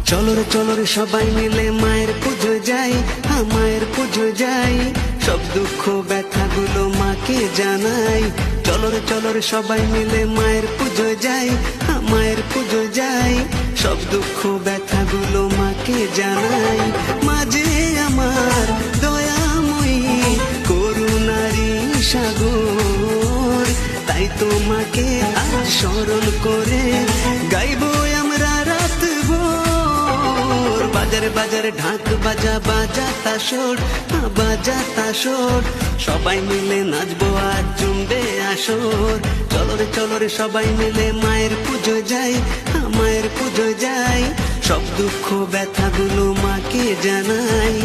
চলো রে সবাই মিলে মায়ের পুজো যাই, হ্যাঁ মায়ের পুজো যাই, সব দুঃখ ব্যথাগুলো মাকে জানাই। চলো রে সবাই মিলে মায়ের পুজো যাই, হ্যাঁ মায়ের পুজো যাই, সব দুঃখ ব্যথাগুলো মাকে জানাই। মাঝে আমার দয়াময়ী করুণারি সাগর, তাই তোমাকে আজ স্মরণ করে গাইবো আমরা রাত ভোর। বাজারে বাজারে ঢাক বাজা বাজা তাসর, বাজা তাসর, সবাই মিলে নাচবো আর জমবে আসর। চলো রে সবাই মিলে মায়ের পুজো যাই, মায়ের পুজো যাই, সব দুঃখ ব্যথাগুলো মাকে জানাই।